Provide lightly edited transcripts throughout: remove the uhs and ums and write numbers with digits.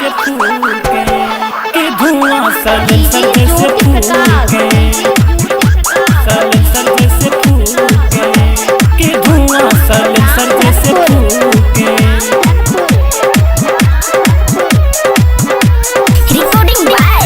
जैसे फूके कि धुआं सलेंसर जैसे फूके, सलेंसर जैसे फूके कि धुआं सलेंसर जैसे फूके। Recording by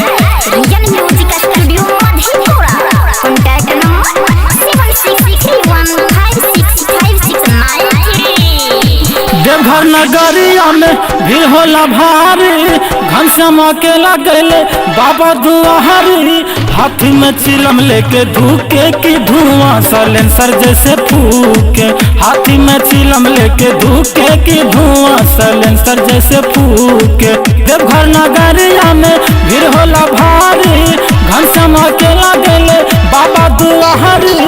region music studio Madhepura. Contact number 7631565693। Deoghar नगरिया में भीड़ होला भारी, घनश्याम अकेला गैले बाबा दुआरी। हाथी में चिलम लेके धूके कि धुआं सलेंसर जैसे फूके, हाथी में चिलम लेके धूके कि धुआं सलेंसर जैसे फूके। देवघर नगरिया में भीड़ होला भारी, घनश्याम अकेला गैले बाबा दुआरी।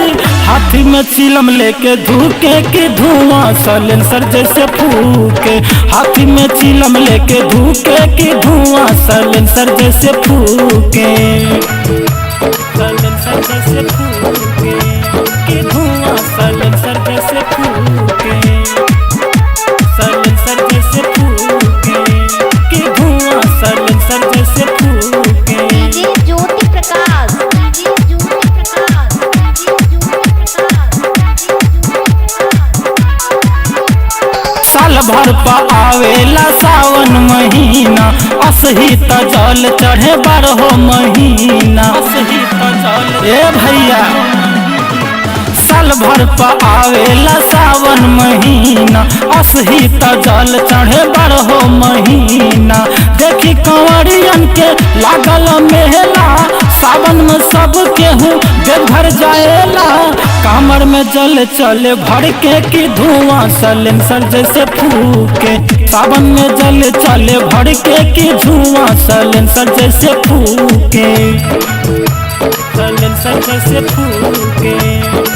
हाथी में चिलम लेके धूके कि धुआं सलेंसर जैसे फूके, हाथी में चिलम लेके धूके कि धुआं सलेंसर जैसे फूके, सलेंसर जैसे फूके कि धुआं सलेंसर जैसे फूके, सलेंसर जैसे फूके कि धुआं सलेंसर जैसे फूके। ज्योति प्रकाश, साल भर पा आवेला सावन महीना, असही त जल चढ़े 12 महीना, असही त जल ए भैया। साल भर पा आवेला सावन महीना, असही त जल चढ़े 12 महीना। देखी कंवरियन के लागल मेला, सावन में सब केहू देवघर जाएला। कामर में जल चले भर के कि धुआं सलेंसर जैसे फूके, सावन में जल चले भर के कि धुआं सलेंसर जैसे फूके, सलेंसर जैसे फूके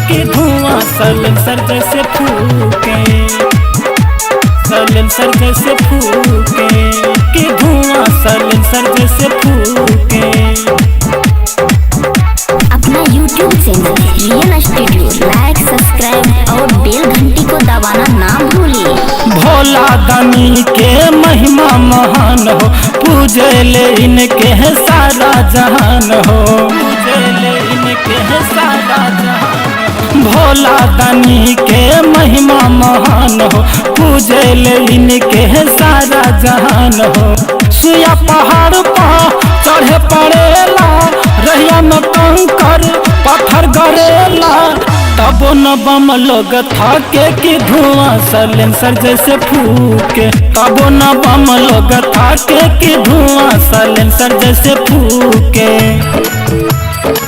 कि धुआं सलेंसर जैसे फूके, सलेंसर जैसे फूके कि धुआं सलेंसर जैसे फूके। अपना यूट्यूब चैनल रियल स्टूडियो लाइक, सब्सक्राइब और बेल घंटी को दबाना ना भूलिए। भोला दानी के महिमा महान हो, पूजे ले इनके है सारा जहान हो, पूजे ले इनके है सारा जहान हो। भोला दानी के महिमा महान हो, पूजे ले इनके है सारा जहान हो। सुया पहाड़ पर चढ़े पड़ेला, रहिया में कंकर पत्थर गड़ेला, तबो न बम लोग थाके कि धुआं सलेंसर जैसे फूके, तबो न बम लोग थाके कि धुआं सलेंसर जैसे फूके,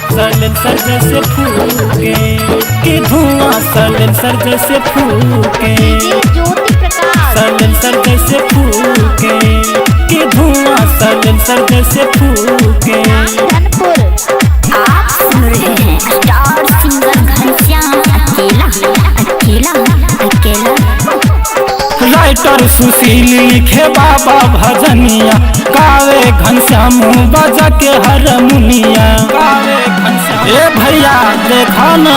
सलेंसर जैसे फूके कि धुआं सलेंसर जैसे फूके, ज्योति प्रकाश, सलेंसर जैसे फूके कि धुआं सलेंसर जैसे फूके। धनपुर। आप सुन रहे हैं स्टार सिंगर घनश्याम अकेला, अकेला अकेला। राइटर सुशील लिखे बाबा भजनिया, गावे घनश्याम बजा के हारमोनिया, गावे घनश्याम ए भैया देखा न।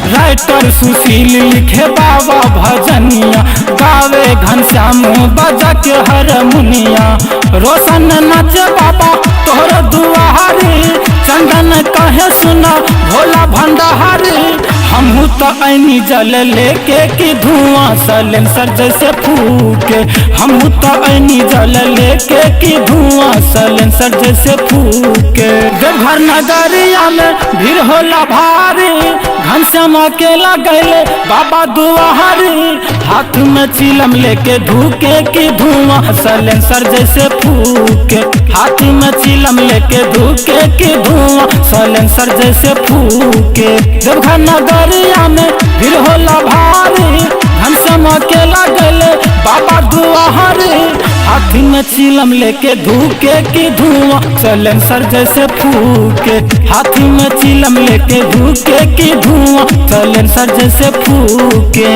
राइटर सुशील लिखे बाबा भजनिया, गावे घनश्याम बजा के हारमोनिया। रोशन नाचे बाबा तोहर दुआरी, चंदन कहे सुना भोला भंडारी। हमहू तो ऐनी जल लेके कि धुआं सलेंसर जैसे फूके, हमहू तो ऐनी जल लेके कि धुआं सलेंसर जैसे फूके। देवघर नगरिया में भीड़ होला भारी, घनश्याम अकेला गैले बाबा दुआरी। हाथ में चिलम लेके धूके कि धुआं सलेंसर जैसे फूके, हाथ में चिलम लेके धूके कि धुआं सलेंसर जैसे फूके। देवघर नगरिया में भीड़ होला भारी, घनश्याम अकेला गैले बाबा दुआरी। हाथी में चिलम लेके धूके कि धुआं सलेंसर जैसे फूके, हाथी में चिलम लेके धूके कि धुआं सलेंसर जैसे फूके।